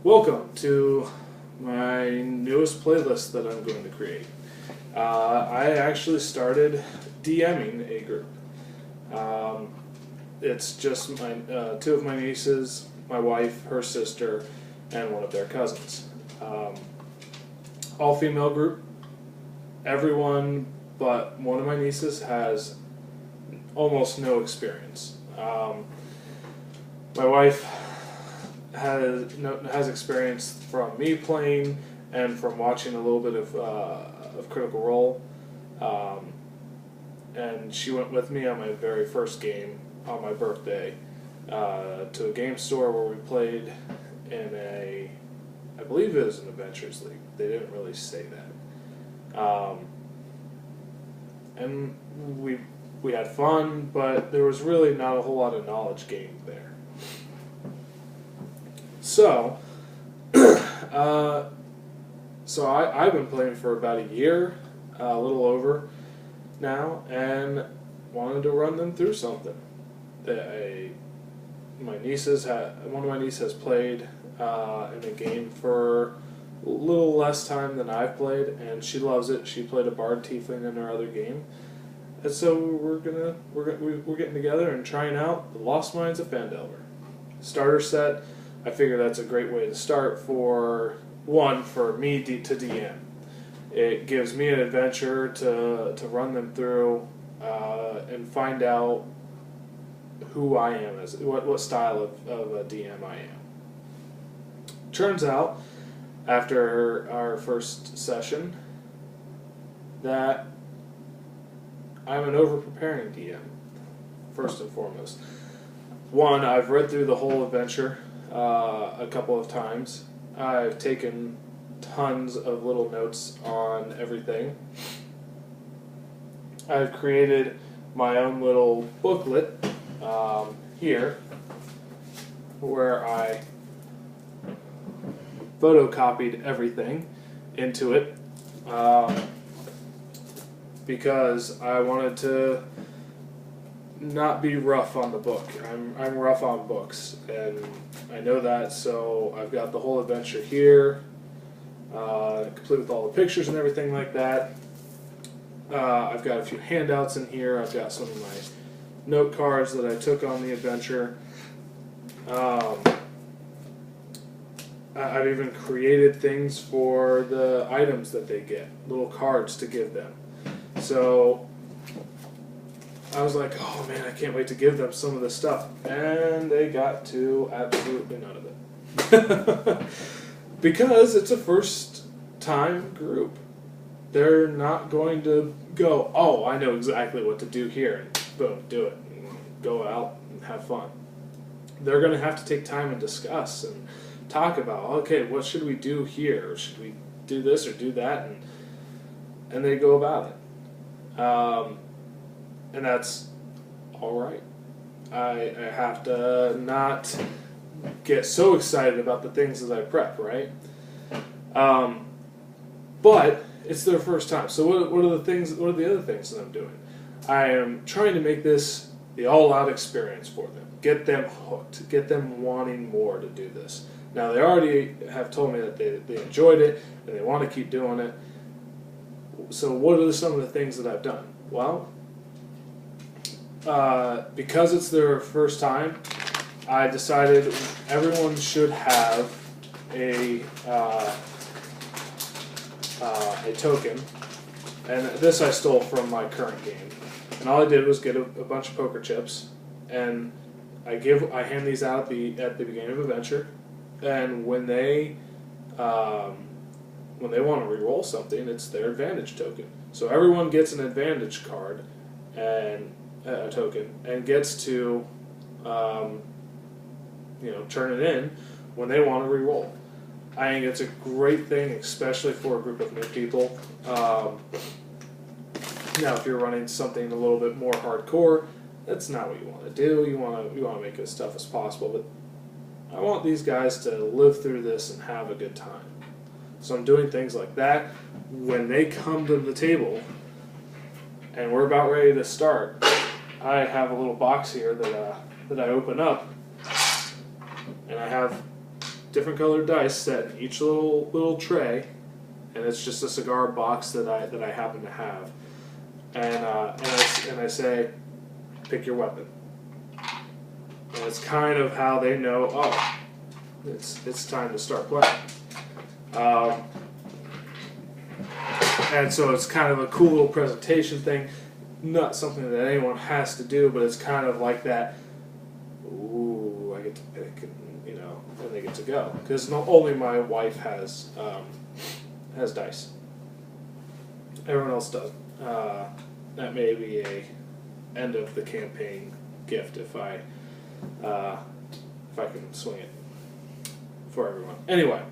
Welcome to my newest playlist that I'm going to create. I actually started DMing a group. It's just two of my nieces, my wife, her sister, and one of their cousins. All female group. Everyone but one of my nieces has almost no experience. My wife has experience from me playing and from watching a little bit of Critical Role, and she went with me on my very first game on my birthday to a game store where we played in I believe it was an Adventures League. They didn't really say that, and we had fun, but there was really not a whole lot of knowledge gained there. So, I've been playing for about a year, a little over now, and wanted to run them through something. One of my nieces has played in a game for a little less time than I've played, and she loves it. She played a Bard Tiefling in our other game, and so we're getting together and trying out the Lost Mines of Phandelver starter set. I figure that's a great way to start for me to DM. It gives me an adventure to run them through and find out who I am, what style of a DM I am. Turns out, after our first session, that I'm an over-preparing DM, first and foremost. One, I've read through the whole adventure a couple of times. I've taken tons of little notes on everything. I've created my own little booklet here where I photocopied everything into it because I wanted to not be rough on the book. I'm rough on books, and I know that, so I've got the whole adventure here, complete with all the pictures and everything like that. I've got a few handouts in here. I've got some of my note cards that I took on the adventure. I've even created things for the items that they get, little cards to give them. So I was like, oh man, I can't wait to give them some of this stuff. And they got to absolutely none of it. Because it's a first time group. They're not going to go, oh, I know exactly what to do here, and boom, do it. And go out and have fun. They're going to have to take time and discuss and talk about, okay, what should we do here? Or should we do this or do that? And they go about it. And that's all right. I have to not get so excited about the things that I prep, right? But it's their first time. So what are the other things that I'm doing? I am trying to make this the all-out experience for them. Get them hooked. Get them wanting more to do this. Now, they already have told me that they enjoyed it and they want to keep doing it. So what are some of the things that I've done? Well, because it's their first time, I decided everyone should have a token, and this I stole from my current game. And all I did was get a bunch of poker chips, and I hand these out at the beginning of adventure, and when they want to re-roll something, it's their advantage token. So everyone gets an advantage card and a token, and gets to turn it in when they want to re-roll. I think it's a great thing, especially for a group of new people. Now, if you're running something a little bit more hardcore, that's not what you want to do. You want to make it as tough as possible, but I want these guys to live through this and have a good time. So I'm doing things like that. When they come to the table and we're about ready to start, I have a little box here that I open up, and I have different colored dice set in each little tray, and it's just a cigar box that I happen to have, and I say, pick your weapon, and it's kind of how they know, oh, it's time to start playing. And so it's kind of a cool little presentation thing, not something that anyone has to do, but it's kind of like that. Ooh, I get to pick, and they get to go, because only my wife has dice. Everyone else doesn't. That may be a end of the campaign gift if I can swing it for everyone. Anyway,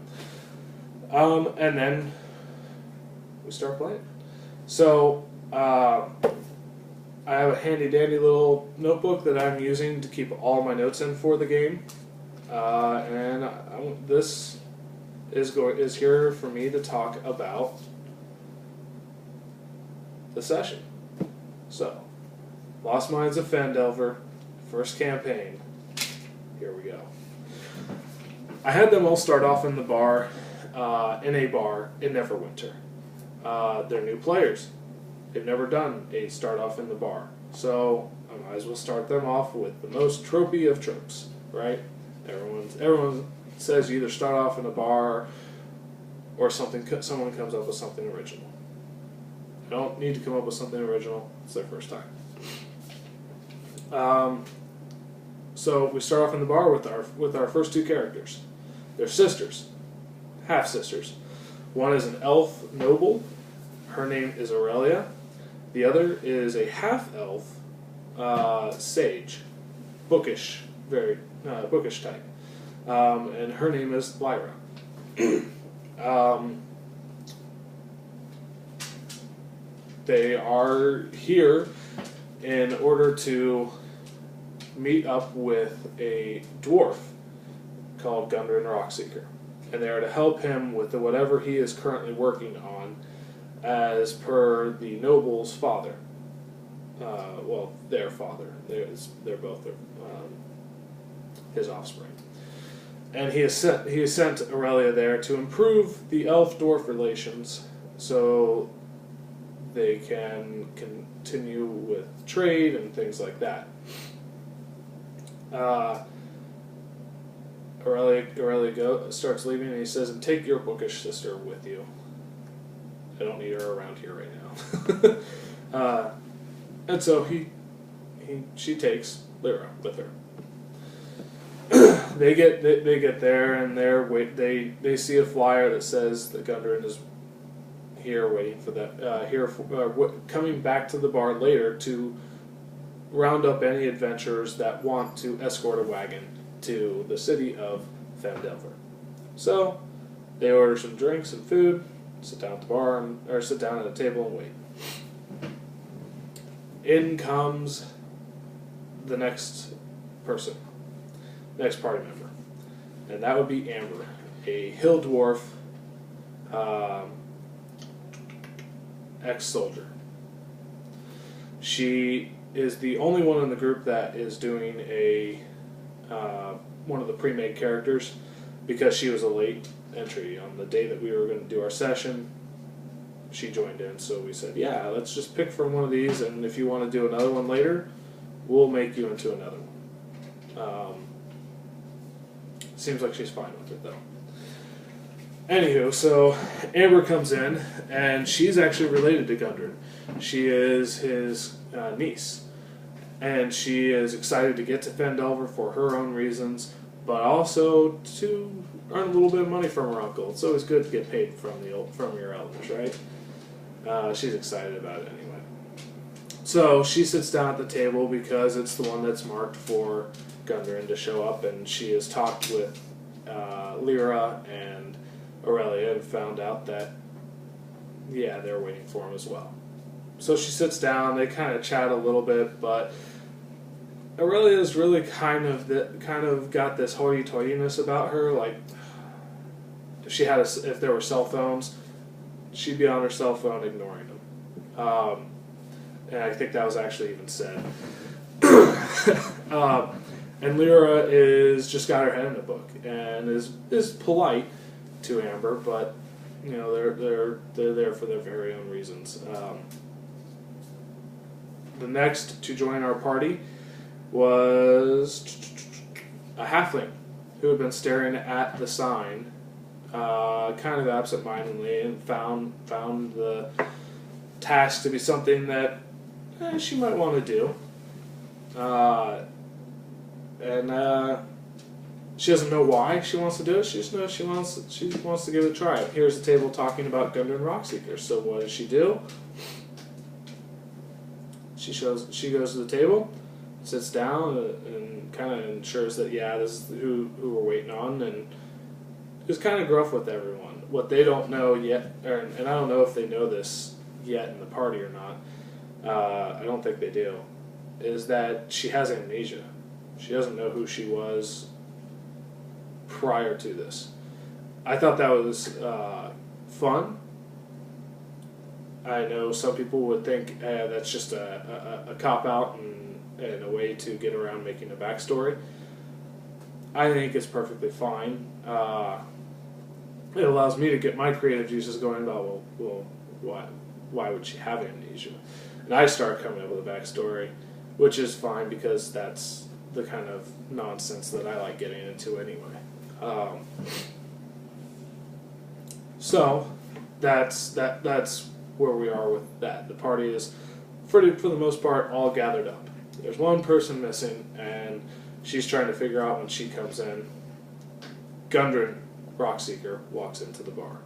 and then we start playing. So I have a handy dandy little notebook that I'm using to keep all my notes in for the game, and this is here for me to talk about the session. So, Lost Mines of Phandelver, first campaign. Here we go. I had them all start off in a bar in Neverwinter. They're new players. They've never done a start off in the bar. So I might as well start them off with the most tropey of tropes, right? Everyone says you either start off in a bar or someone comes up with something original. They don't need to come up with something original. It's their first time. So we start off in the bar with our first two characters. They're sisters, half sisters. One is an elf noble. Her name is Aurelia. The other is a half elf sage, bookish, very bookish type, and her name is Lyra. They are here in order to meet up with a dwarf called Gundren Rockseeker, and they are to help him with whatever he is currently working on, as per the noble's father. Well, their father. They're both his offspring. And he has sent Aurelia there to improve the elf-dwarf relations, so they can continue with trade and things like that. Aurelia starts leaving, and he says, "And take your bookish sister with you. I don't need her around here right now." And so she takes Lyra with her. They get there, and they see a flyer that says that Gundren is here waiting for them, coming back to the bar later to round up any adventurers that want to escort a wagon to the city of Phandelver. So they order some drinks and food, sit down at the bar, or sit down at a table and wait. In comes the next person, next party member, and that would be Amber, a hill dwarf, ex-soldier. She is the only one in the group that is doing one of the pre-made characters, because she was a late entry. On the day that we were going to do our session, she joined in, so we said, yeah, let's just pick from one of these, and if you want to do another one later, we'll make you into another one. Seems like she's fine with it, though. Anywho, so Amber comes in, and she's actually related to Gundren. She is his niece, and she is excited to get to Phandelver for her own reasons, but also to earn a little bit of money from her uncle. It's always good to get paid from your elders, right? She's excited about it anyway. So she sits down at the table because it's the one that's marked for Gundren to show up, and she has talked with Lyra and Aurelia and found out that, yeah, they're waiting for him as well. So she sits down, they kind of chat a little bit, but Aurelia's really kind of got this hoity-toityness about her. Like, if there were cell phones, she'd be on her cell phone ignoring them. And I think that was actually even said. And Lyra is just got her head in a book and is polite to Amber, but you know they're there for their very own reasons. The next to join our party was a halfling who had been staring at the sign, kind of absent-mindedly, and found the task to be something that she might want to do. And she doesn't know why she wants to do it. She just knows she wants to give it a try. Here's the table talking about Gundren and Rockseeker. So what does she do? She goes to the table, sits down, and kind of ensures that this is who we're waiting on, and is kind of gruff with everyone. What they don't know yet, and I don't know if they know this yet in the party or not. I don't think they do. Is that she has amnesia. She doesn't know who she was prior to this. I thought that was fun. I know some people would think that's just a cop-out and a way to get around making a backstory. I think it's perfectly fine. It allows me to get my creative juices going about, well, why would she have amnesia? And I start coming up with a backstory, which is fine because that's the kind of nonsense that I like getting into anyway. So that's where we are with that. The party is, for the most part, all gathered up. There's one person missing, and she's trying to figure out when she comes in. Gundren Rockseeker walks into the bar,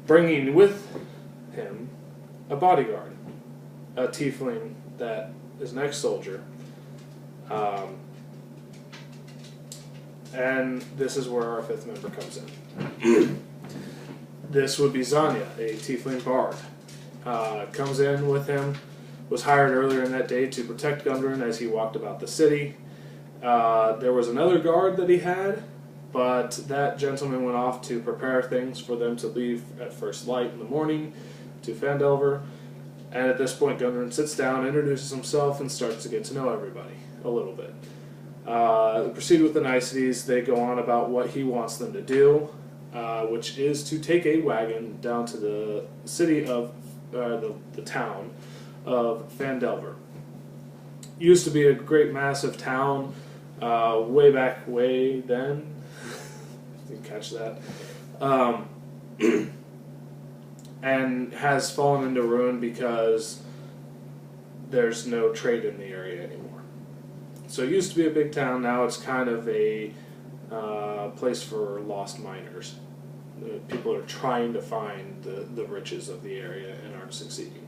bringing with him a bodyguard, a tiefling that is an ex-soldier. And this is where our fifth member comes in. This would be Zanya, a tiefling bard. Comes in with him, was hired earlier in that day to protect Gundren as he walked about the city. There was another guard that he had, but that gentleman went off to prepare things for them to leave at first light in the morning to Phandelver. And at this point, Gundren sits down, introduces himself, and starts to get to know everybody a little bit. They proceed with the niceties. They go on about what he wants them to do, which is to take a wagon down to the city of the town of Phandelver. Used to be a great, massive town way then. You can catch that. And has fallen into ruin because there's no trade in the area anymore. So it used to be a big town. Now it's kind of a place for lost miners. People are trying to find the riches of the area and aren't succeeding.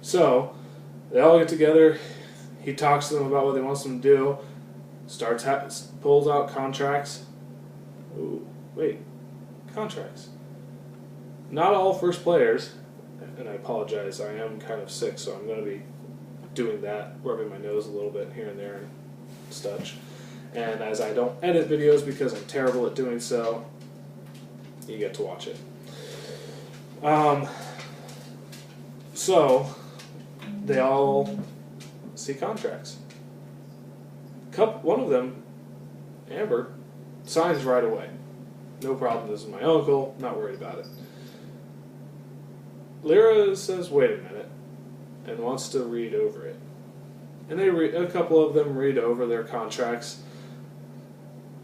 So they all get together. He talks to them about what he wants them to do. Pulls out contracts. Ooh, wait, contracts. Not all first players, and I apologize, I am kind of sick, so I'm going to be doing that, rubbing my nose a little bit here and there and such. And as I don't edit videos because I'm terrible at doing so, you get to watch it. So they all see contracts. One of them, Amber, signs right away. No problem, this is my uncle, not worried about it. Lyra says, wait a minute, and wants to read over it. And a couple of them read over their contracts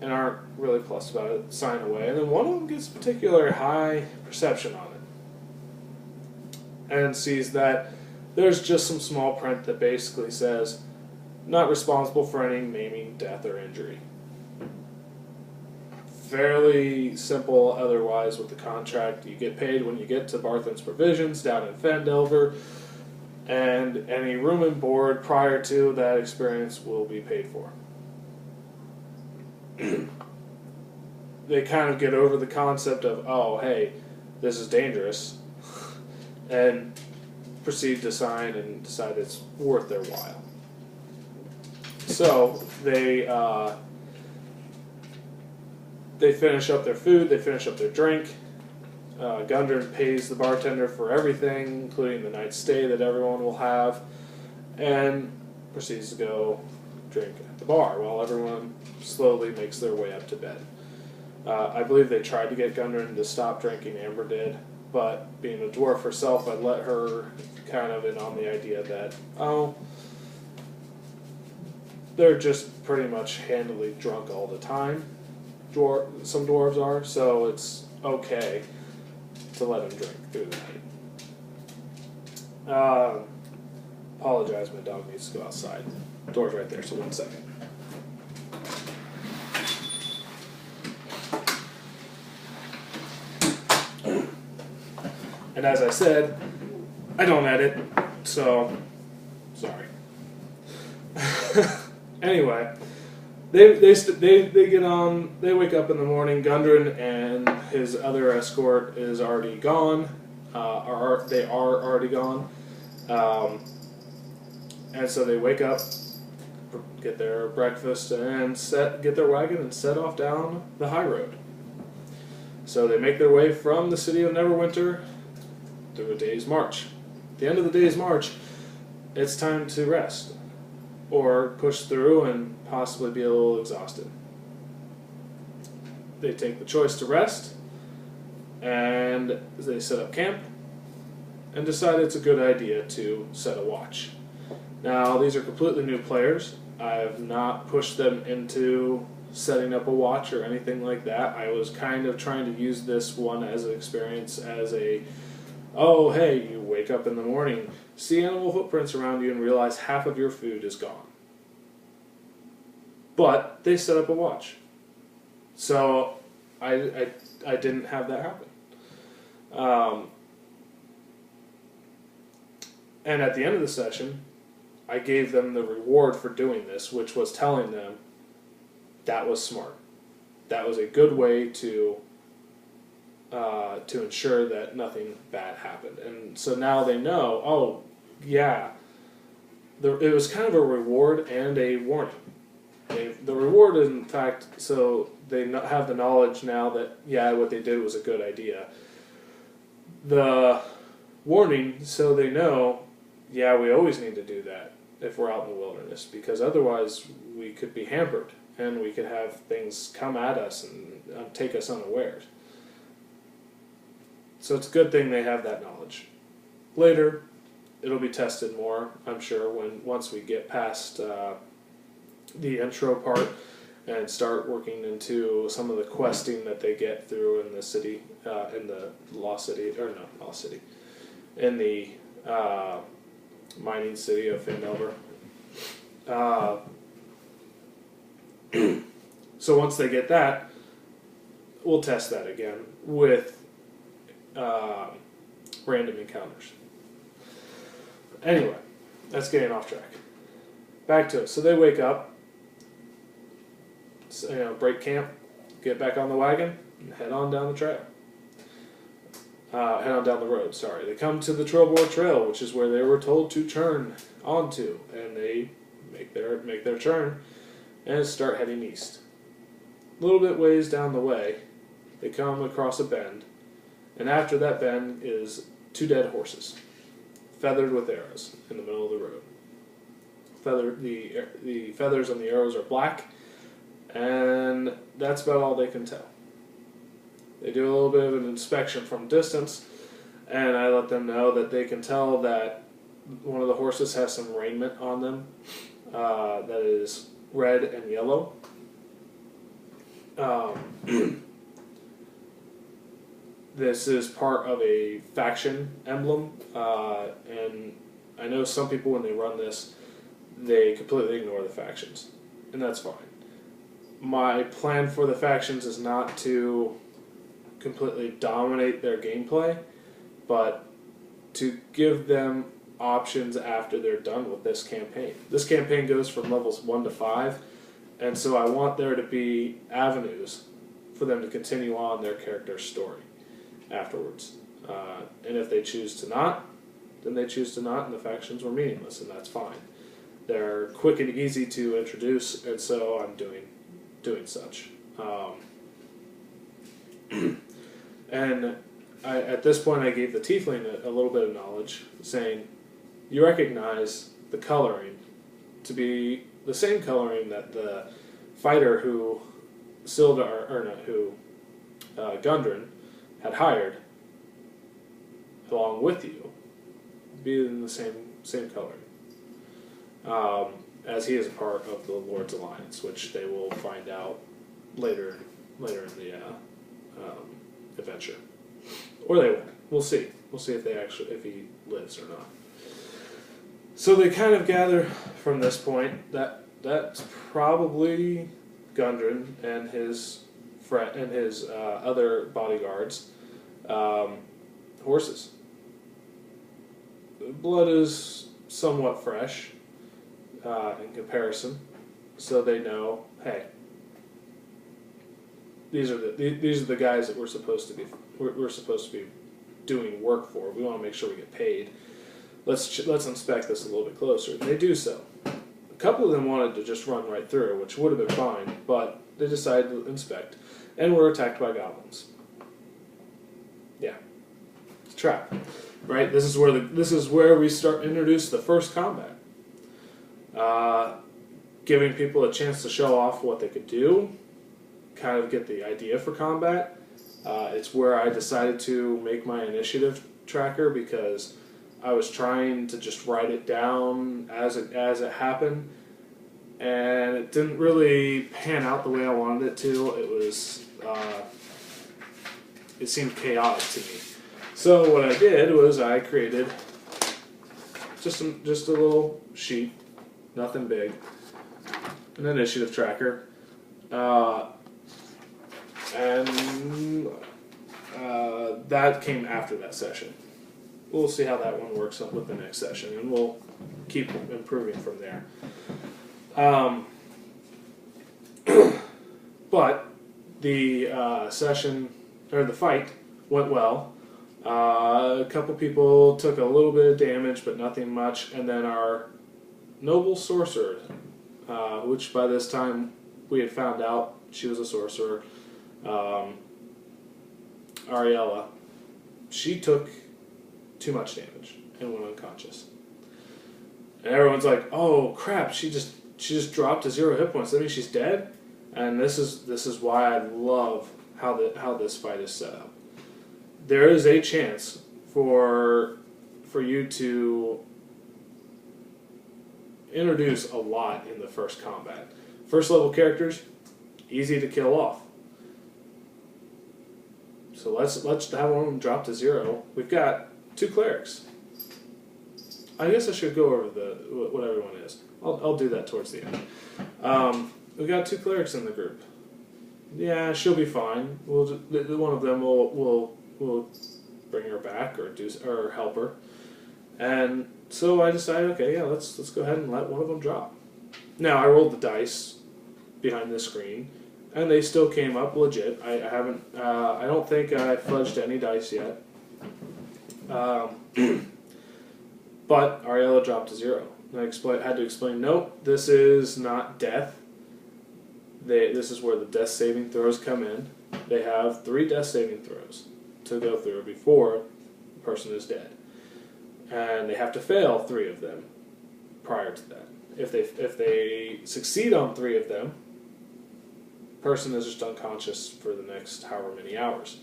and aren't really plussed about it, sign away. And then one of them gets particular high perception on it and sees that there's just some small print that basically says, not responsible for any maiming, death, or injury. Fairly simple otherwise with the contract. You get paid when you get to Barthen's Provisions down in Phandelver, and any room and board prior to that experience will be paid for. They kind of get over the concept of, oh, hey, this is dangerous, and proceed to sign and decide it's worth their while. So they finish up their food, they finish up their drink. Gundren pays the bartender for everything, including the night's stay that everyone will have. and proceeds to go drink at the bar while everyone slowly makes their way up to bed. I believe they tried to get Gundren to stop drinking, Amber did, but being a dwarf herself, I let her kind of in on the idea that, oh, they're just pretty much handily drunk all the time. Some dwarves are, so it's okay to let them drink through the night. Apologize, my dog needs to go outside. Door's right there, so 1 second. And as I said, I don't edit, so sorry. Anyway, they get on. They wake up in the morning. Gundren and his other escort is already gone. They are already gone. And so they wake up, get their breakfast, and get their wagon and set off down the high road. So they make their way from the city of Neverwinter through a day's march. At the end of the day's march, it's time to rest, or push through and possibly be a little exhausted. They take the choice to rest, and they set up camp, and decide it's a good idea to set a watch. Now, these are completely new players. I have not pushed them into setting up a watch or anything like that. I was kind of trying to use this one as an experience as a, oh, hey, you wake up in the morning, see animal footprints around you, and realize half of your food is gone. But they set up a watch. So I didn't have that happen. And at the end of the session, I gave them the reward for doing this, which was telling them that was smart. That was a good way to ensure that nothing bad happened. And so now they know, oh, yeah, it was kind of a reward and a warning. The reward is, in fact, so they have the knowledge now that, yeah, what they did was a good idea. The warning, so they know, yeah, we always need to do that if we're out in the wilderness, because otherwise we could be hampered and we could have things come at us and take us unawares. So it's a good thing they have that knowledge. Later, it'll be tested more, I'm sure, once we get past the intro part and start working into some of the questing that they get through in the city, in the Lost City, or not Lost City, in the mining city of Phandelver. So once they get that, we'll test that again with random encounters. Anyway, that's getting off track. Back to it. So they wake up, break camp, get back on the wagon, and head on down the trail. Head on down the road, sorry. They come to the Trailboard Trail, which is where they were told to turn onto, and they make their turn and start heading east. A little bit ways down the way, they come across a bend, and after that bend is 2 dead horses, feathered with arrows in the middle of the road. The feathers on the arrows are black, and that's about all they can tell. They do a little bit of an inspection from distance, and I let them know that they can tell that one of the horses has some raiment on them that is red and yellow. This is part of a faction emblem, and I know some people, when they run this, they completely ignore the factions, and that's fine. My plan for the factions is not to completely dominate their gameplay, but to give them options after they're done with this campaign. This campaign goes from levels 1 to 5, and so I want there to be avenues for them to continue on their character's story afterwards. And if they choose to not, then they choose to not, and the factions were meaningless, and that's fine. They're quick and easy to introduce, and so I'm doing such. And at this point I gave the tiefling a little bit of knowledge, saying, you recognize the coloring to be the same coloring that the fighter who Gundren had hired along with you, be in the same coloring. As he is a part of the Lord's Alliance, which they will find out later in the adventure, or they won't. We'll see. We'll see if he lives or not. So they kind of gather from this point that that's probably Gundren and his other bodyguards' horses. Blood is somewhat fresh in comparison, so they know, hey, these are the guys that we're supposed to be doing work for. We want to make sure we get paid. Let's inspect this a little bit closer. And they do so. A couple of them wanted to just run right through, which would have been fine, but they decided to inspect, and were attacked by goblins. Yeah, it's a trap, right? This is where we introduce the first combat. Giving people a chance to show off what they could do, kind of get the idea for combat. It's where I decided to make my initiative tracker, because I was trying to just write it down as it happened, and it didn't really pan out the way I wanted it to. It seemed chaotic to me. So what I did was I created just a little sheet, nothing big, an initiative tracker, and that came after that session. We'll see how that one works with the next session, and we'll keep improving from there. But the session, or the fight, went well. A couple people took a little bit of damage, but nothing much, and then our noble sorcerer, which by this time we had found out she was a sorcerer, Ariella, she took too much damage and went unconscious. And everyone's like, "Oh crap! She just dropped to 0 hit points. That means she's dead." And this is why I love how this fight is set up. There is a chance for you to introduce a lot in the first combat. First level characters, easy to kill off. So let's have one of them drop to 0. We've got 2 clerics. I guess I should go over what everyone is. I'll do that towards the end. We've got 2 clerics in the group. Yeah, she'll be fine. One of them will bring her back or help her. And so I decided, okay, yeah, let's go ahead and let one of them drop. Now I rolled the dice behind the screen, and they still came up legit. I haven't. I don't think I fudged any dice yet. But Ariella dropped to 0. And I had to explain, nope, this is not death. This is where the death saving throws come in. They have 3 death saving throws to go through before the person is dead. And they have to fail 3 of them prior to that. If they succeed on 3 of them, person is just unconscious for the next however many hours.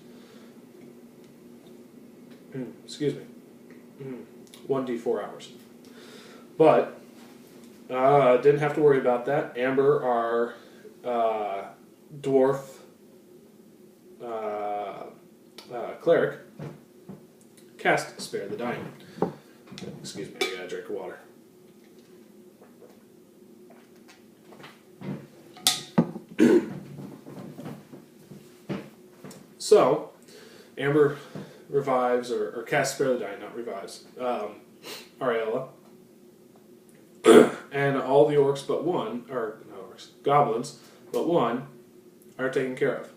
Excuse me. 1d4 hours. But didn't have to worry about that. Amber, our dwarf cleric, cast Spare the Dying. Excuse me, I got a drink of water. So, Amber revives, or casts Spare the Dying, not revives, Ariella. And all the orcs but one, or not orcs, goblins but one, are taken care of.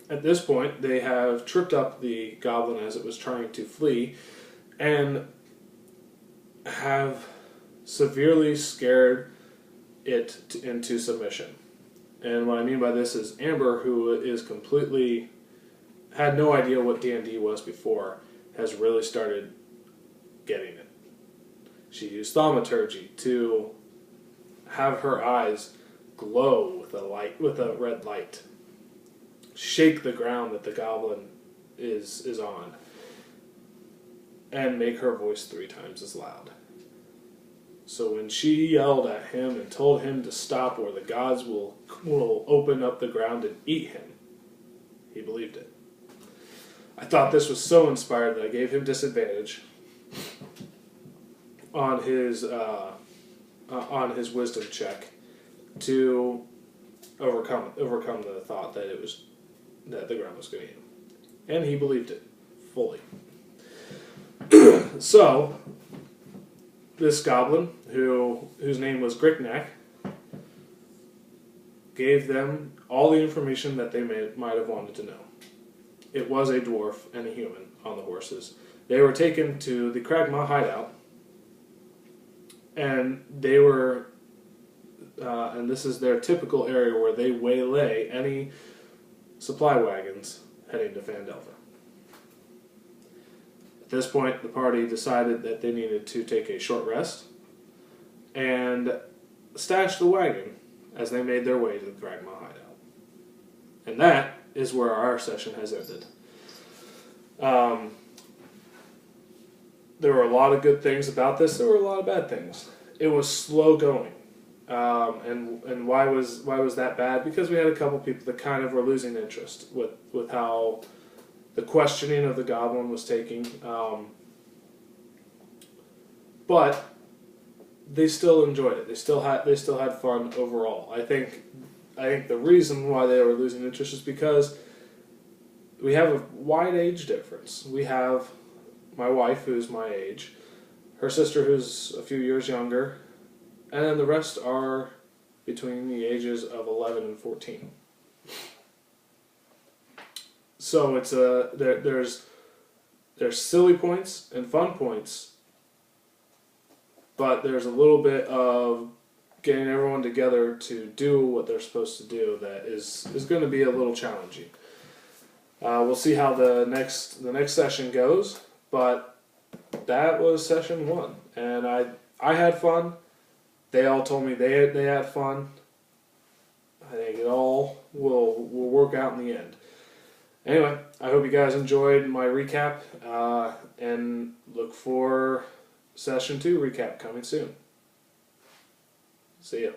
At this point, they have tripped up the goblin as it was trying to flee, and have severely scared it into submission. And what I mean by this is Amber, who is completely, had no idea what D&D was before, has really started getting it. She used thaumaturgy to have her eyes glow with a red light. Shake the ground that the goblin is on. And make her voice 3 times as loud. So when she yelled at him and told him to stop or the gods will open up the ground and eat him, he believed it. I thought this was so inspired that I gave him disadvantage on his wisdom check to overcome the thought that the ground was going to eat him, and he believed it fully. So this goblin, whose name was Gricknack, gave them all the information that they might have wanted to know. It was a dwarf and a human on the horses. They were taken to the Kragma hideout, and they were, and this is their typical area where they waylay any supply wagons heading to Phandelver. At this point, the party decided that they needed to take a short rest and stash the wagon as they made their way to the Kragma hideout. And that is where our session has ended. There were a lot of good things about this. There were a lot of bad things. It was slow going. And why was that bad? Because we had a couple people that kind of were losing interest with how the questioning of the goblin was taking. But they still enjoyed it. They still had fun overall. I think the reason why they were losing interest is because we have a wide age difference. We have my wife, who's my age, her sister, who's a few years younger, and then the rest are between the ages of 11 and 14. So it's there's silly points and fun points, but there's a little bit of getting everyone together to do what they're supposed to do that is going to be a little challenging. We'll see how the next session goes, but that was session 1, and I had fun. They all told me they had fun. I think it all will work out in the end. Anyway, I hope you guys enjoyed my recap, and look for session 2 recap coming soon. See ya.